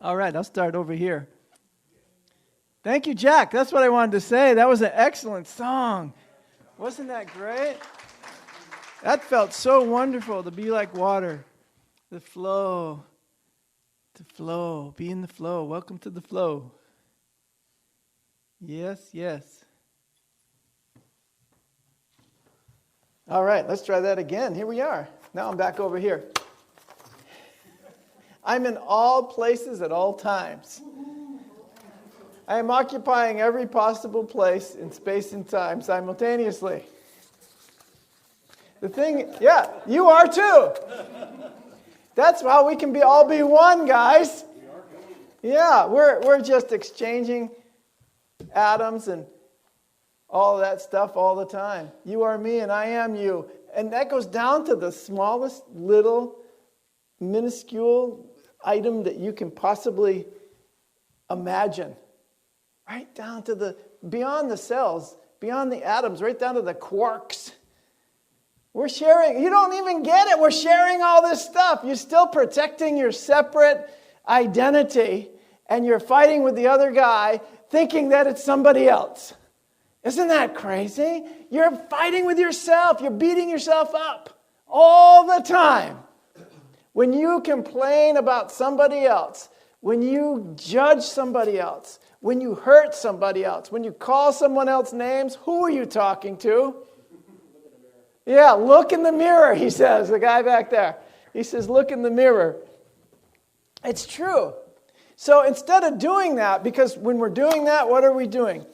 All right, I'll start over here. Thank you, Jack. That's what I wanted to say. That was an excellent song. Wasn't that great? That felt so wonderful to be like water. The flow. To flow. Be in the flow. Welcome to the flow. Yes, yes. All right, let's try that again. Here we are. Now I'm back over here. I'm in all places at all times. I am occupying every possible place in space and time simultaneously. The thing, yeah, you are too. That's how we can all be one, guys. Yeah, we're just exchanging atoms and all that stuff all the time. You are me and I am you. And that goes down to the smallest little minuscule item that you can possibly imagine. Right down to beyond the cells, beyond the atoms, right down to the quarks. We're sharing. You don't even get it. We're sharing all this stuff. You're still protecting your separate identity, and you're fighting with the other guy, thinking that it's somebody else. Isn't that crazy? You're fighting with yourself. You're beating yourself up all the time. When you complain about somebody else, when you judge somebody else, when you hurt somebody else, when you call someone else names, who are you talking to? Yeah, look in the mirror, he says, the guy back there. He says, look in the mirror. It's true. So instead of doing that, because when we're doing that, what are we doing?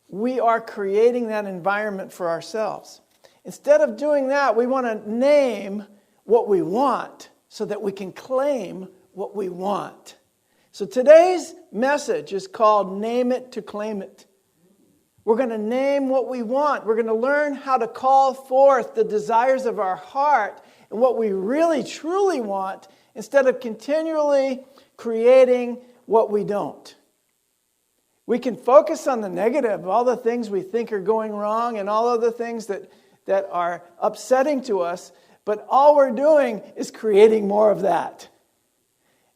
We are creating that environment for ourselves. Instead of doing that, we want to name what we want so that we can claim what we want. So today's message is called Name It to Claim It. We're going to name what we want. We're going to learn how to call forth the desires of our heart and what we really, truly want instead of continually creating what we don't. We can focus on the negative, all the things we think are going wrong and all of the things that are upsetting to us, but all we're doing is creating more of that.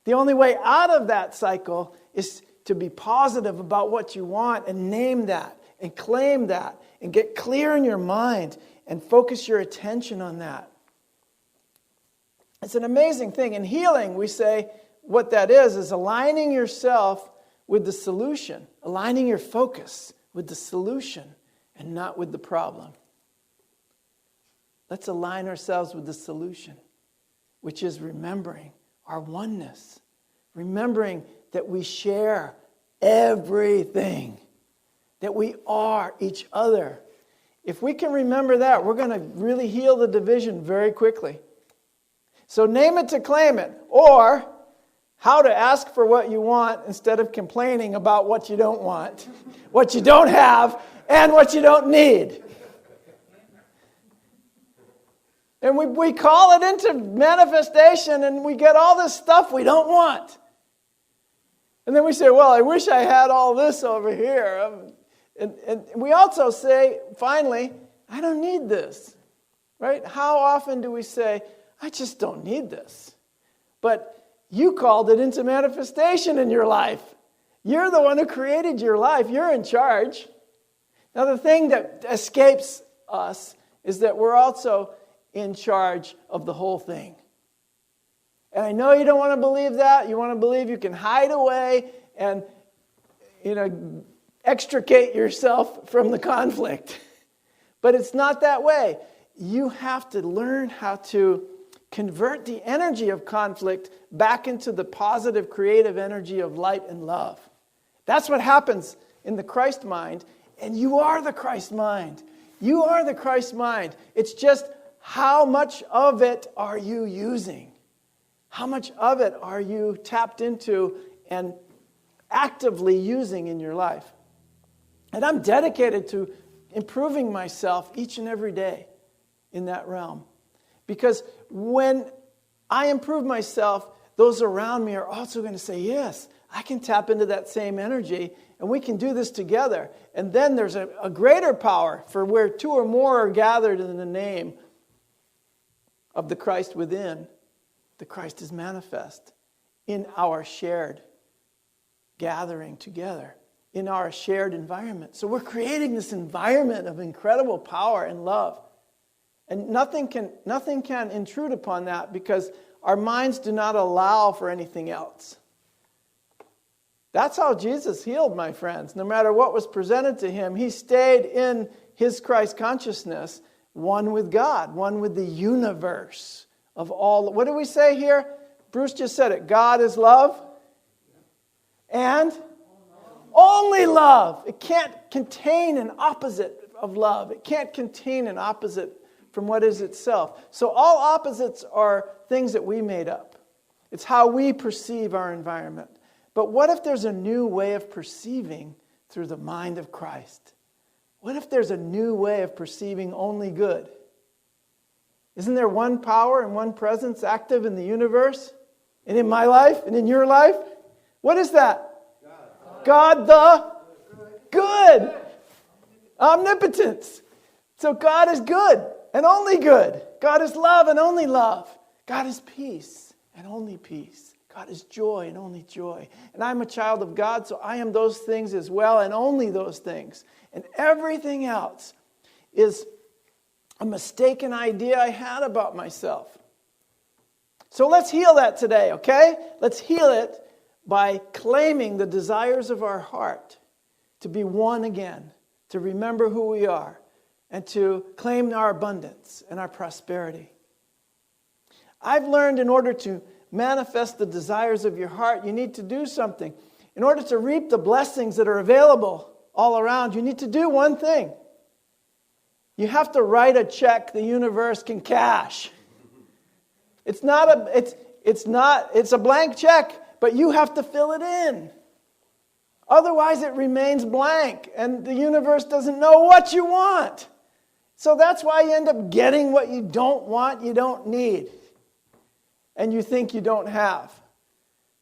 The only way out of that cycle is to be positive about what you want and name that and claim that and get clear in your mind and focus your attention on that. It's an amazing thing. In healing, we say what that is aligning yourself with the solution, aligning your focus with the solution and not with the problem. Let's align ourselves with the solution, which is remembering our oneness, remembering that we share everything, that we are each other. If we can remember that, we're going to really heal the division very quickly. So name it to claim it, or how to ask for what you want instead of complaining about what you don't want, what you don't have, and what you don't need. And we call it into manifestation, and we get all this stuff we don't want. And then we say, well, I wish I had all this over here. And we also say, finally, I don't need this. Right? How often do we say, I just don't need this? But you called it into manifestation in your life. You're the one who created your life. You're in charge. Now, the thing that escapes us is that we're also in charge of the whole thing. And I know you don't want to believe that. You want to believe you can hide away and, extricate yourself from the conflict. But it's not that way. You have to learn how to convert the energy of conflict back into the positive, creative energy of light and love. That's what happens in the Christ mind. And you are the Christ mind. You are the Christ mind. It's just how much of it are you using? How much of it are you tapped into and actively using in your life? And I'm dedicated to improving myself each and every day in that realm. Because when I improve myself, those around me are also going to say, yes, I can tap into that same energy and we can do this together. And then there's a greater power for where two or more are gathered in the name of the Christ within. The Christ is manifest in our shared gathering together in our shared environment. So we're creating this environment of incredible power and love. And nothing can intrude upon that because our minds do not allow for anything else. That's how Jesus healed, my friends. No matter what was presented to him, he stayed in his Christ consciousness, one with God, one with the universe of all. What do we say here? Bruce just said it. God is love and only love. It can't contain an opposite of love. It can't contain an opposite from what is itself. So all opposites are things that we made up. It's how we perceive our environment. But what if there's a new way of perceiving through the mind of Christ? What if there's a new way of perceiving only good? Isn't there one power and one presence active in the universe? And in my life? And in your life? What is that? God the good. Omnipotence. So God is good and only good. God is love and only love. God is peace and only peace. God is joy and only joy. And I'm a child of God, so I am those things as well and only those things. And everything else is a mistaken idea I had about myself. So let's heal that today, okay? Let's heal it by claiming the desires of our heart to be one again, to remember who we are, and to claim our abundance and our prosperity. I've learned in order to manifest the desires of your heart, you need to do something. In order to reap the blessings that are available all around, you need to do one thing. You have to write a check the universe can cash. It's a blank check, but you have to fill it in. Otherwise it remains blank and the universe doesn't know what you want. So that's why you end up getting what you don't want, you don't need. And you think you don't have.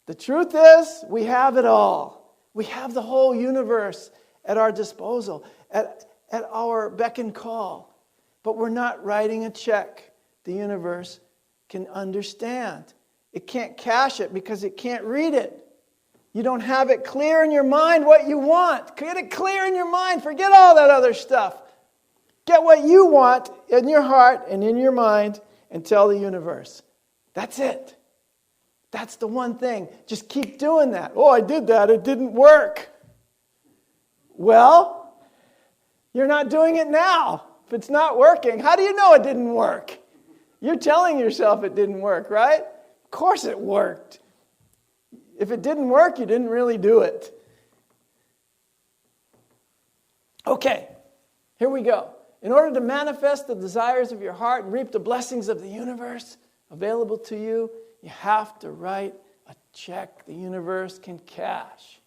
The truth is, we have it all. We have the whole universe at our disposal, at our beck and call. But we're not writing a check the universe can understand. It can't cash it because it can't read it. You don't have it clear in your mind what you want. Get it clear in your mind. Forget all that other stuff. Get what you want in your heart and in your mind and tell the universe. That's it. That's the one thing. Just keep doing that. Oh, I did that. It didn't work. Well, you're not doing it now. If it's not working, how do you know it didn't work? You're telling yourself it didn't work, right? Of course it worked. If it didn't work, you didn't really do it. Okay, here we go. In order to manifest the desires of your heart and reap the blessings of the universe available to you, you have to write a check the universe can cash.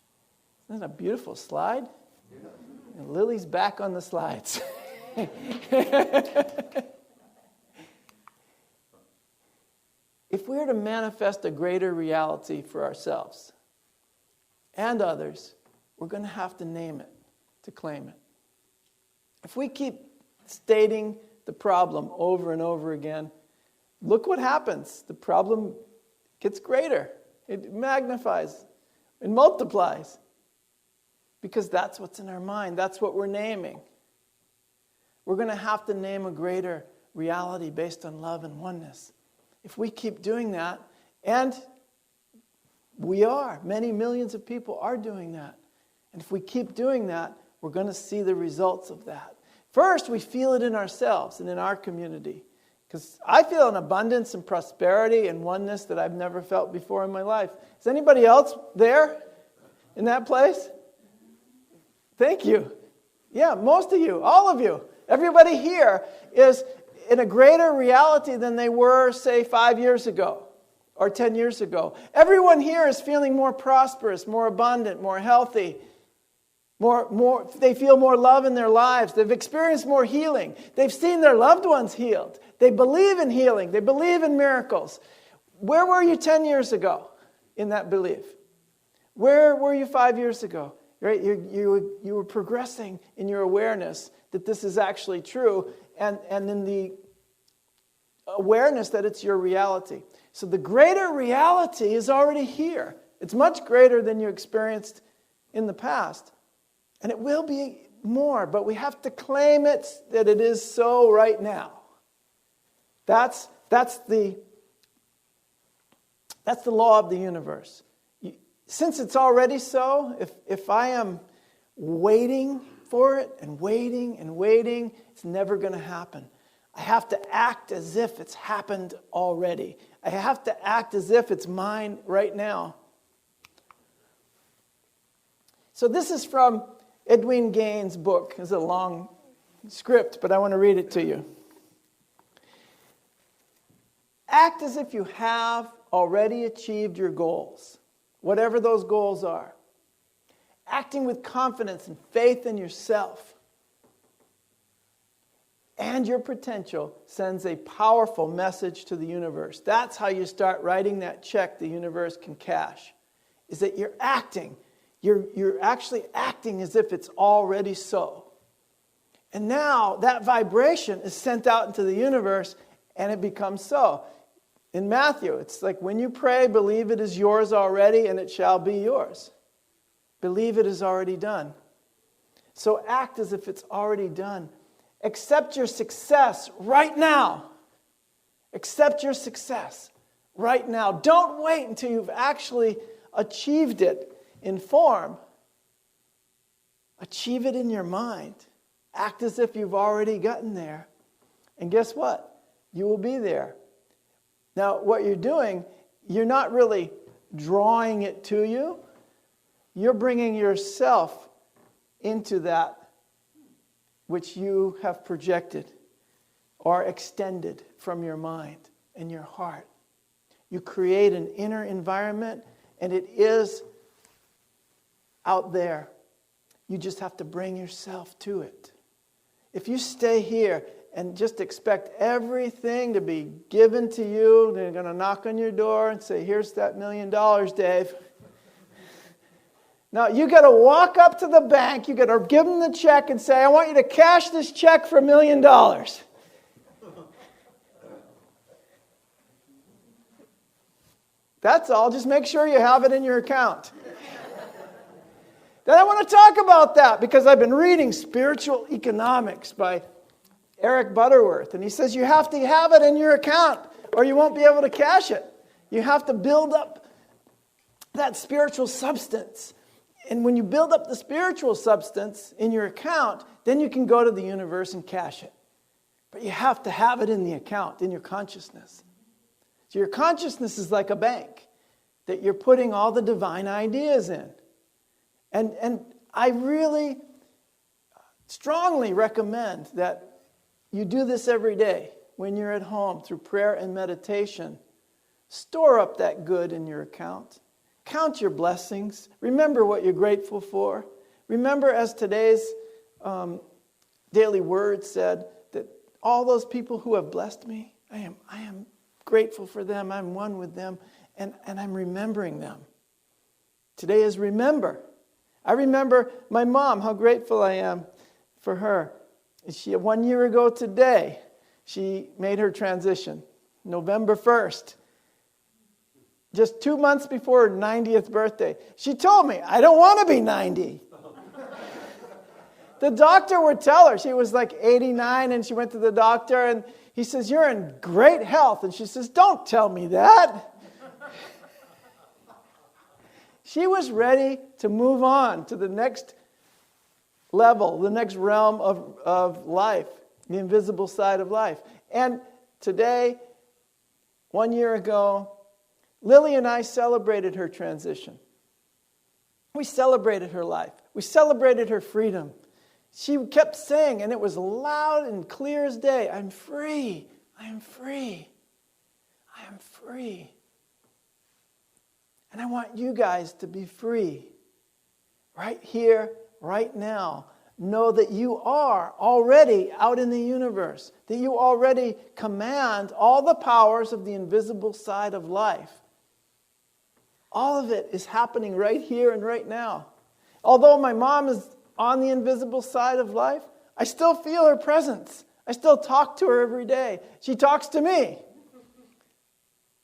Isn't that a beautiful slide? Yeah. And Lily's back on the slides. If we are to manifest a greater reality for ourselves and others, we're going to have to name it, to claim it. If we keep stating the problem over and over again, look what happens. The problem gets greater. It magnifies. It multiplies. Because that's what's in our mind. That's what we're naming. We're going to have to name a greater reality based on love and oneness. If we keep doing that, and we are, many millions of people are doing that. And if we keep doing that, we're going to see the results of that. First, we feel it in ourselves and in our community. Because I feel an abundance and prosperity and oneness that I've never felt before in my life. Is anybody else there in that place? Thank you. Yeah, most of you, all of you. Everybody here is in a greater reality than they were, say, 5 years ago or 10 years ago. Everyone here is feeling more prosperous, more abundant, more healthy. They feel more love in their lives. They've experienced more healing. They've seen their loved ones healed. They believe in healing. They believe in miracles. Where were you 10 years ago in that belief? Where were you 5 years ago? Right? You were progressing in your awareness that this is actually true and in the awareness that it's your reality. So the greater reality is already here. It's much greater than you experienced in the past. And it will be more, but we have to claim it that it is so right now. That's the law of the universe. Since it's already so, if I am waiting for it and waiting and waiting, it's never going to happen. I have to act as if it's happened already. I have to act as if it's mine right now. So this is from Edwin Gaines' book. It's a long script, but I want to read it to you. Act as if you have already achieved your goals, whatever those goals are. Acting with confidence and faith in yourself and your potential sends a powerful message to the universe. That's how you start writing that check the universe can cash. Is that you're acting. You're actually acting as if it's already so. And now that vibration is sent out into the universe and it becomes so. In Matthew, it's like when you pray, believe it is yours already and it shall be yours. Believe it is already done. So act as if it's already done. Accept your success right now. Accept your success right now. Don't wait until you've actually achieved it in form. Achieve it in your mind. Act as if you've already gotten there. And guess what? You will be there. Now, what you're doing, you're not really drawing it to you. You're bringing yourself into that which you have projected or extended from your mind and your heart. You create an inner environment, and it is out there. You just have to bring yourself to it. If you stay here and just expect everything to be given to you, they're going to knock on your door and say, here's that $1 million, Dave. Now, you got to walk up to the bank, you got to give them the check and say, I want you to cash this check for $1 million. That's all. Just make sure you have it in your account. Then I want to talk about that because I've been reading Spiritual Economics by Eric Butterworth. And he says you have to have it in your account or you won't be able to cash it. You have to build up that spiritual substance. And when you build up the spiritual substance in your account, then you can go to the universe and cash it. But you have to have it in the account, in your consciousness. So your consciousness is like a bank that you're putting all the divine ideas in. And I really strongly recommend that you do this every day when you're at home through prayer and meditation. Store up that good in your account. Count your blessings. Remember what you're grateful for. Remember, as today's daily word said, that all those people who have blessed me, I am grateful for them. I'm one with them, and I'm remembering them. Today is remember. I remember my mom, how grateful I am for her. 1 year ago today, she made her transition, November 1st. Just 2 months before her 90th birthday. She told me, I don't want to be 90. The doctor would tell her. She was like 89 and she went to the doctor and he says, you're in great health. And she says, don't tell me that. She was ready to move on to the next level, the next realm of life, the invisible side of life. And today, 1 year ago, Lily and I celebrated her transition. We celebrated her life. We celebrated her freedom. She kept saying, and it was loud and clear as day, I'm free, I am free, I am free. And I want you guys to be free. Right here, right now. Know that you are already out in the universe. That you already command all the powers of the invisible side of life. All of it is happening right here and right now. Although my mom is on the invisible side of life, I still feel her presence. I still talk to her every day. She talks to me.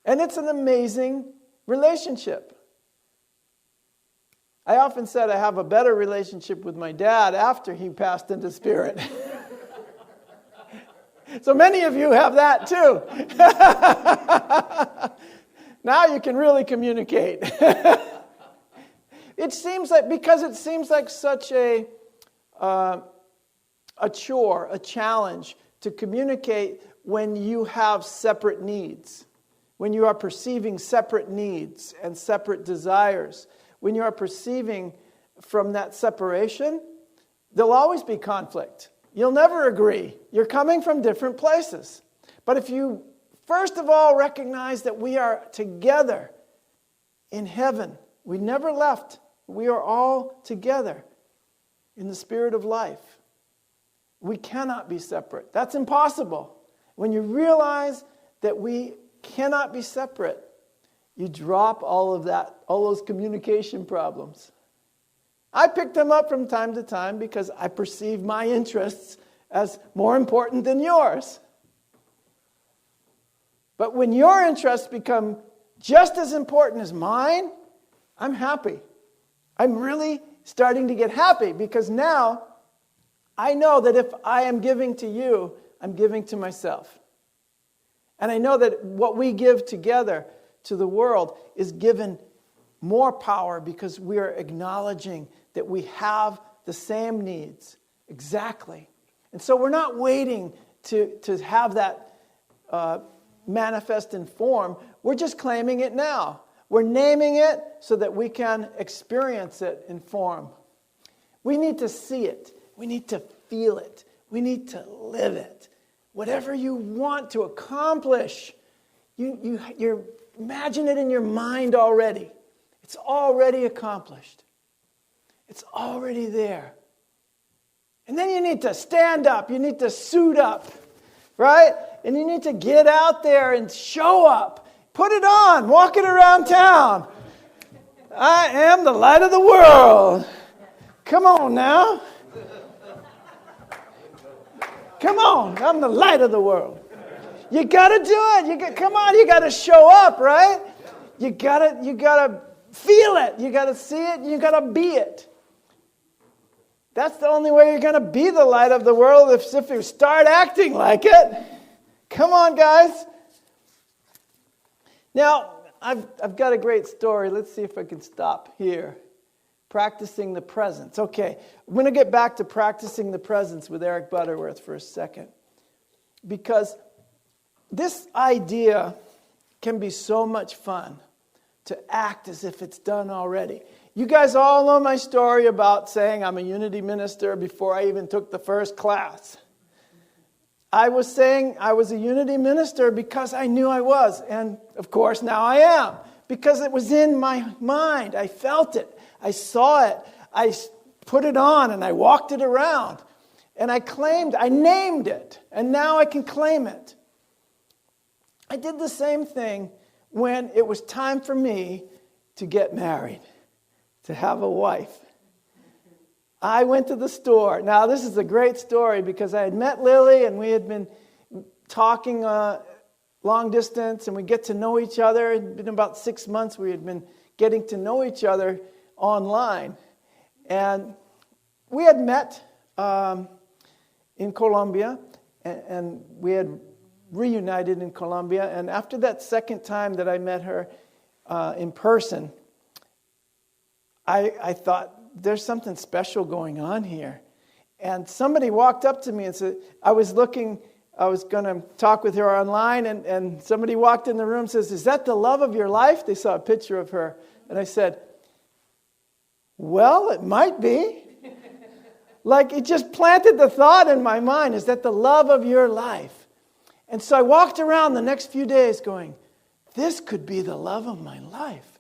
And it's an amazing relationship. I often said I have a better relationship with my dad after he passed into spirit. So many of you have that too. Now you can really communicate. It seems like such a chore, a challenge to communicate when you have separate needs, when you are perceiving separate needs and separate desires. When you are perceiving from that separation, there'll always be conflict. You'll never agree. You're coming from different places. But if you, first of all, recognize that we are together in heaven, we never left. We are all together in the spirit of life. We cannot be separate. That's impossible. When you realize that we cannot be separate, you drop all of that, all those communication problems. I pick them up from time to time because I perceive my interests as more important than yours. But when your interests become just as important as mine, I'm happy. I'm really starting to get happy because now I know that if I am giving to you, I'm giving to myself. And I know that what we give together to the world is given more power because we are acknowledging that we have the same needs. Exactly. And so we're not waiting to have that manifest in form. We're just claiming it now. We're naming it so that we can experience it in form. We need to see it. We need to feel it. We need to live it. Whatever you want to accomplish, you're imagine it in your mind already. It's already accomplished. It's already there. And then you need to stand up. You need to suit up, right? And you need to get out there and show up. Put it on. Walk it around town. I am the light of the world. Come on now. Come on. I'm the light of the world. You got to do it. Come on. You got to show up, right? You got to feel it. You got to see it. You got to be it. That's the only way you're going to be the light of the world if you start acting like it. Come on, guys. Now, I've got a great story. Let's see if I can stop here. Practicing the presence. Okay, I'm going to get back to practicing the presence with Eric Butterworth for a second. Because this idea can be so much fun to act as if it's done already. You guys all know my story about saying I'm a unity minister before I even took the first class. I was saying I was a unity minister because I knew I was. And of course now I am. Because it was in my mind. I felt it. I saw it. I put it on and I walked it around. And I named it. And now I can claim it. I did the same thing when it was time for me to get married, to have a wife. I went to the store. Now, this is a great story because I had met Lily and we had been talking long distance and we get to know each other. It had been about 6 months we had been getting to know each other online. And we had met in Colombia and we had reunited in Colombia. And after that second time that I met her in person, I thought, there's something special going on here. And somebody walked up to me and said, I was going to talk with her online, and somebody walked in the room and says, is that the love of your life? They saw a picture of her. And I said, well, it might be. Like it just planted the thought in my mind, is that the love of your life? And so I walked around the next few days going, this could be the love of my life.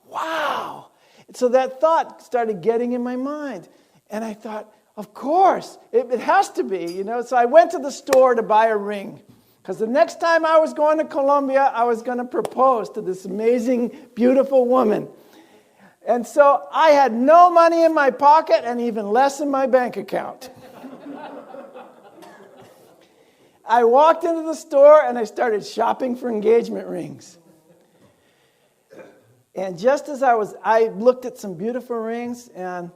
Wow. And so that thought started getting in my mind. And I thought, of course, it has to be, So I went to the store to buy a ring. Because the next time I was going to Colombia, I was going to propose to this amazing, beautiful woman. And so I had no money in my pocket and even less in my bank account. I walked into the store and I started shopping for engagement rings. And just as I looked at some beautiful rings, and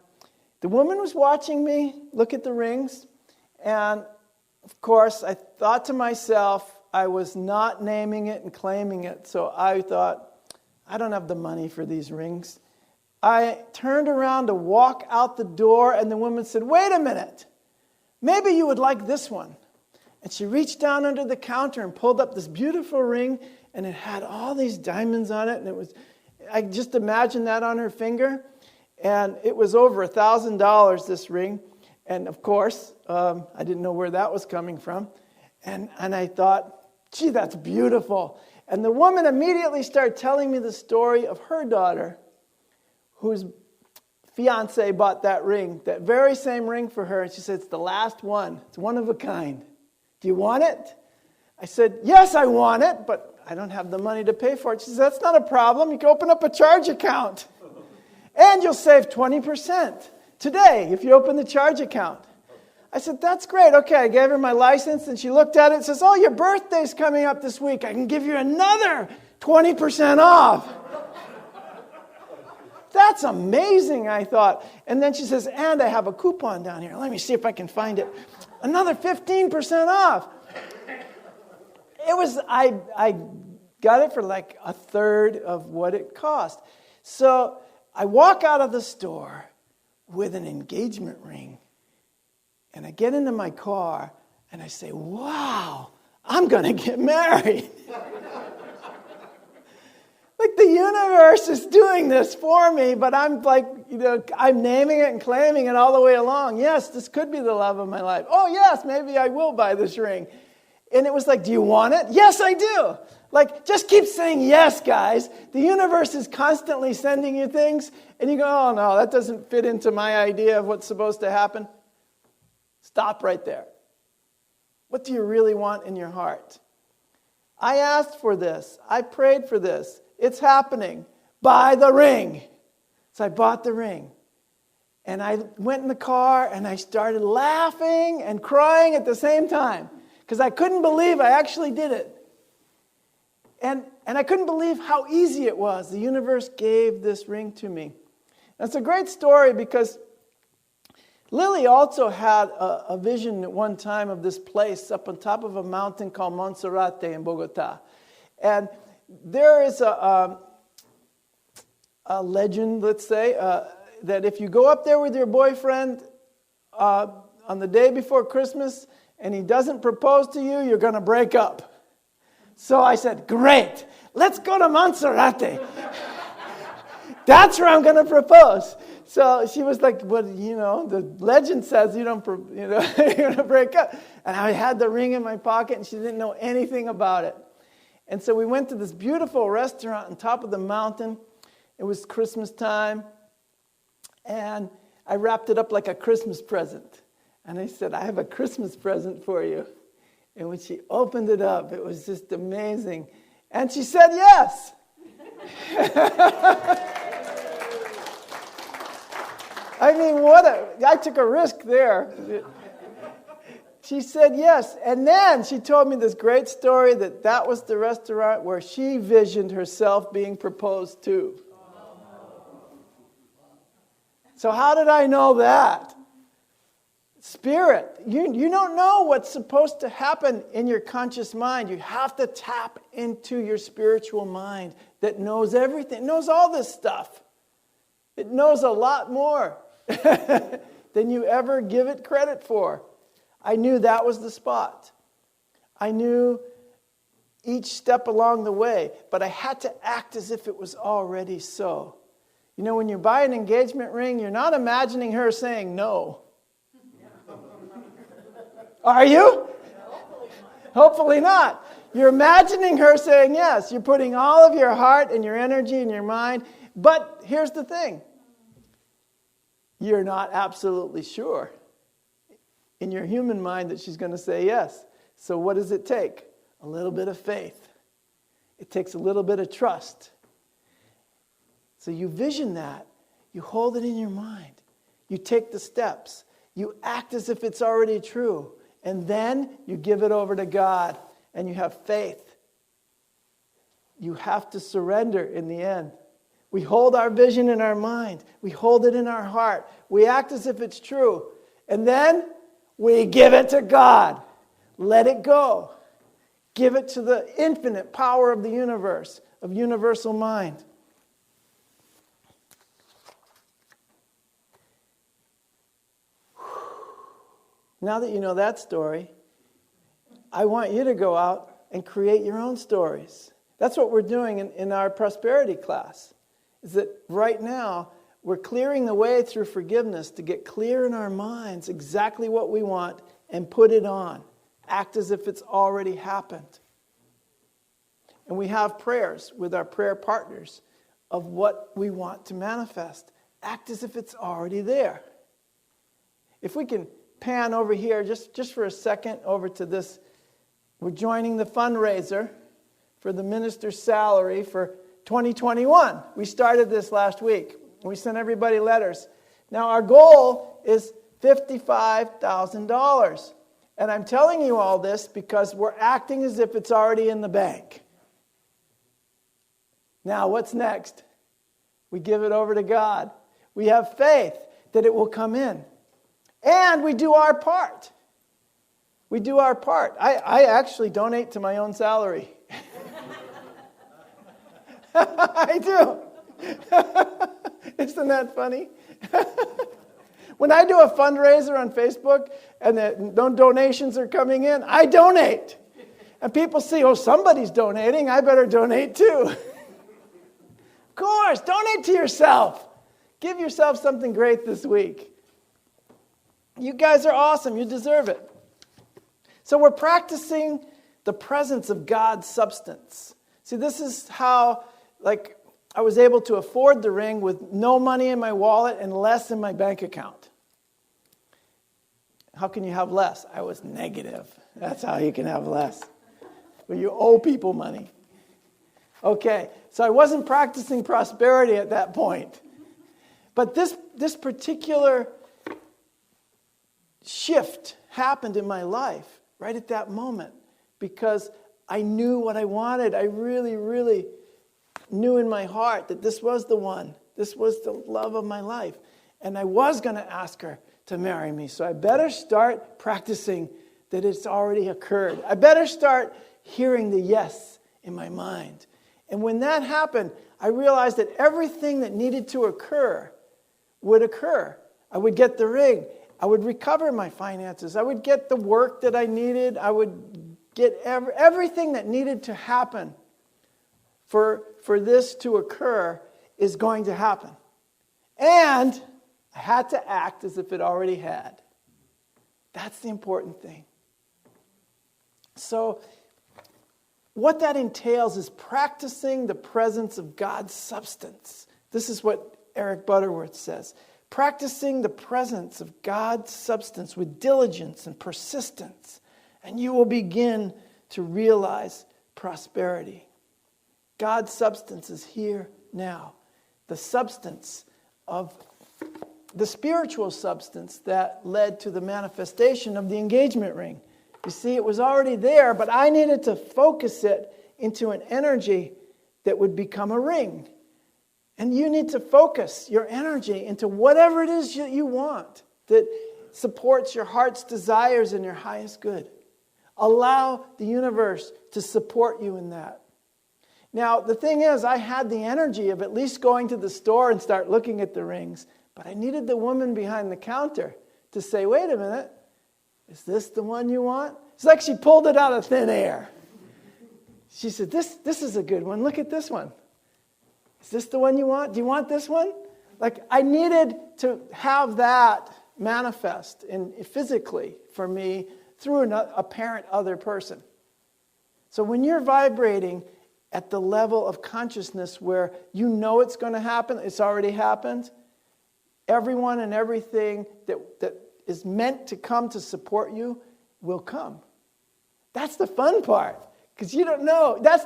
the woman was watching me look at the rings. And, of course, I thought to myself, I was not naming it and claiming it. So I thought, I don't have the money for these rings. I turned around to walk out the door, and the woman said, wait a minute. Maybe you would like this one. And she reached down under the counter and pulled up this beautiful ring, and it had all these diamonds on it. And I just imagined that on her finger. And it was over $1,000, this ring. And, of course, I didn't know where that was coming from. And I thought, gee, that's beautiful. And the woman immediately started telling me the story of her daughter, whose fiancé bought that ring, that very same ring for her. And she said, it's the last one. It's one of a kind. Do you want it? I said, yes, I want it, but I don't have the money to pay for it. She said, that's not a problem. You can open up a charge account. And you'll save 20% today if you open the charge account. I said, that's great. Okay, I gave her my license, and she looked at it and says, oh, your birthday's coming up this week. I can give you another 20% off. That's amazing, I thought. And then she says, and I have a coupon down here. Let me see if I can find it. Another 15% off. I got it for like a third of what it cost. So I walk out of the store with an engagement ring. And I get into my car and I say, wow, I'm going to get married. Like the universe is doing this for me, but I'm like, I'm naming it and claiming it all the way along. Yes, this could be the love of my life. Oh, yes, maybe I will buy this ring. And it was like, do you want it? Yes, I do. Like, just keep saying yes, guys. The universe is constantly sending you things, and you go, oh, no, that doesn't fit into my idea of what's supposed to happen. Stop right there. What do you really want in your heart? I asked for this. I prayed for this. It's happening. Buy the ring. So I bought the ring. And I went in the car and I started laughing and crying at the same time. Because I couldn't believe I actually did it. And I couldn't believe how easy it was. The universe gave this ring to me. That's a great story because Lily also had a vision at one time of this place up on top of a mountain called Monserrate in Bogota. And there is a legend, let's say, that if you go up there with your boyfriend on the day before Christmas and he doesn't propose to you, you're going to break up. So I said, great, let's go to Monserrate. That's where I'm going to propose. So she was like, well, the legend says you're going to break up. And I had the ring in my pocket, and she didn't know anything about it. And so we went to this beautiful restaurant on top of the mountain. It was Christmas time. And I wrapped it up like a Christmas present. And I said, I have a Christmas present for you. And when she opened it up, it was just amazing. And she said yes. I mean, I took a risk there. She said yes. And then she told me this great story that was the restaurant where she visioned herself being proposed to. So how did I know that? Spirit. You don't know what's supposed to happen in your conscious mind. You have to tap into your spiritual mind that knows everything. It knows all this stuff. It knows a lot more than you ever give it credit for. I knew that was the spot. I knew each step along the way, but I had to act as if it was already so. When you buy an engagement ring, you're not imagining her saying no. Are you? Hopefully not. You're imagining her saying yes. You're putting all of your heart and your energy and your mind. But here's the thing. You're not absolutely sure in your human mind that she's going to say yes. So what does it take? A little bit of faith. It takes a little bit of trust. So you vision that. You hold it in your mind. You take the steps. You act as if it's already true. And then you give it over to God and you have faith. You have to surrender in the end. We hold our vision in our mind. We hold it in our heart. We act as if it's true. And then we give it to God. Let it go. Give it to the infinite power of the universe, of universal mind. Now that you know that story, I want you to go out and create your own stories. That's what we're doing in our prosperity class. Is that right now, we're clearing the way through forgiveness to get clear in our minds exactly what we want and put it on. Act as if it's already happened. And we have prayers with our prayer partners of what we want to manifest. Act as if it's already there. If we can pan over here just for a second over to this. We're joining the fundraiser for the minister's salary for 2021. We started this last week. We sent everybody letters. Now our goal is $55,000. And I'm telling you all this because we're acting as if it's already in the bank. Now what's next? We give it over to God. We have faith that it will come in. And we do our part. We do our part. I actually donate to my own salary. I do. Isn't that funny? When I do a fundraiser on Facebook and the donations are coming in, I donate. And people see, oh, somebody's donating. I better donate too. Of course, donate to yourself. Give yourself something great this week. You guys are awesome. You deserve it. So we're practicing the presence of God's substance. See, this is how, I was able to afford the ring with no money in my wallet and less in my bank account. How can you have less? I was negative. That's how you can have less. Well, you owe people money. Okay, so I wasn't practicing prosperity at that point. But this particular shift happened in my life right at that moment because I knew what I wanted. I really, really knew in my heart that this was the one. This was the love of my life. And I was going to ask her to marry me. So I better start practicing that it's already occurred. I better start hearing the yes in my mind. And when that happened, I realized that everything that needed to occur would occur. I would get the ring. I would recover my finances. I would get the work that I needed. I would get everything that needed to happen for this to occur is going to happen. And I had to act as if it already had. That's the important thing. So what that entails is practicing the presence of God's substance. This is what Eric Butterworth says. Practicing the presence of God's substance with diligence and persistence, and you will begin to realize prosperity. God's substance is here now. The substance of the spiritual substance that led to the manifestation of the engagement ring. You see, it was already there, but I needed to focus it into an energy that would become a ring. And you need to focus your energy into whatever it is that you want that supports your heart's desires and your highest good. Allow the universe to support you in that. Now, the thing is, I had the energy of at least going to the store and start looking at the rings, but I needed the woman behind the counter to say, wait a minute, is this the one you want? It's like she pulled it out of thin air. She said, this is a good one. Look at this one. Is this the one you want? Do you want this one? I needed to have that manifest physically for me through an apparent other person. So when you're vibrating at the level of consciousness where you know it's going to happen, it's already happened, everyone and everything that is meant to come to support you will come. That's the fun part, because you don't know. That's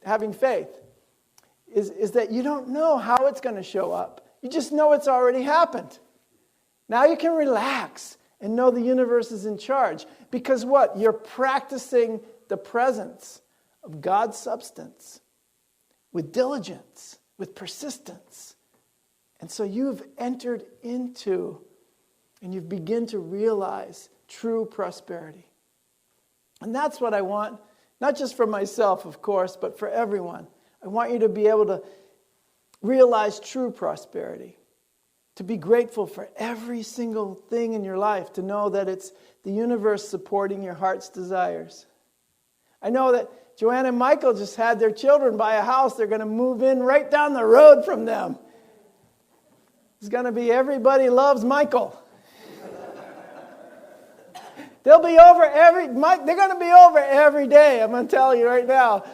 having faith. Is that you don't know how it's going to show up. You just know it's already happened. Now you can relax and know the universe is in charge. Because what? You're practicing the presence of God's substance with diligence with persistence. And so you've entered into and you've begun to realize true prosperity. And that's what I want, not just for myself, of course, but for everyone. I want you to be able to realize true prosperity, to be grateful for every single thing in your life, to know that it's the universe supporting your heart's desires. I know that Joanne and Michael just had their children buy a house. They're going to move in right down the road from them. It's going to be Everybody Loves Michael. They'll be over they're going to be over every day, I'm going to tell you right now.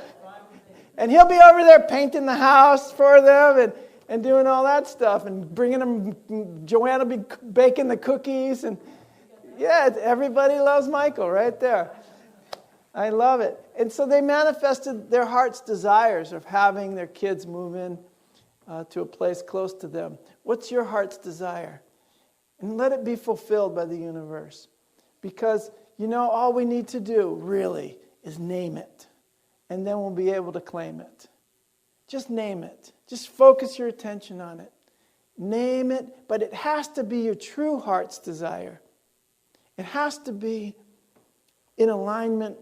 And he'll be over there painting the house for them and doing all that stuff and bringing them, Joanne will be baking the cookies. And yeah, Everybody Loves Michael right there. I love it. And so they manifested their heart's desires of having their kids move in to a place close to them. What's your heart's desire? And let it be fulfilled by the universe. Because, all we need to do, really, is name it. And then we'll be able to claim it. Just name it. Just focus your attention on it. Name it, but it has to be your true heart's desire. It has to be in alignment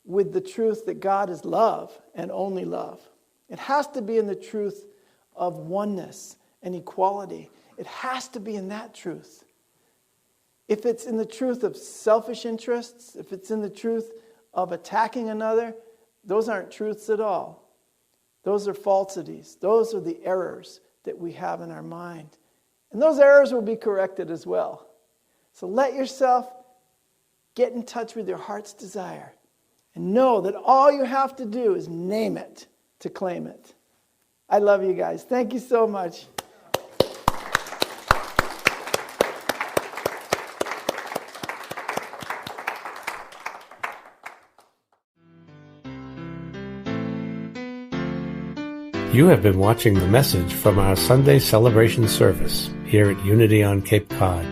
with the truth that God is love and only love. It has to be in the truth of oneness and equality. It has to be in that truth. If it's in the truth of selfish interests, if it's in the truth of attacking another, those aren't truths at all. Those are falsities. Those are the errors that we have in our mind. And those errors will be corrected as well. So let yourself get in touch with your heart's desire and know that all you have to do is name it to claim it. I love you guys. Thank you so much. You have been watching the message from our Sunday celebration service here at Unity on Cape Cod,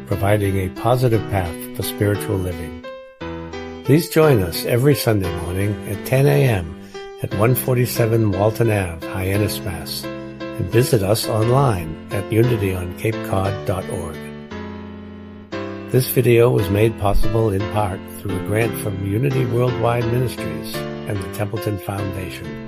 providing a positive path for spiritual living. Please join us every Sunday morning at 10 a.m. at 147 Walton Ave, Hyannis, Mass., and visit us online at unityoncapecod.org. This video was made possible in part through a grant from Unity Worldwide Ministries and the Templeton Foundation.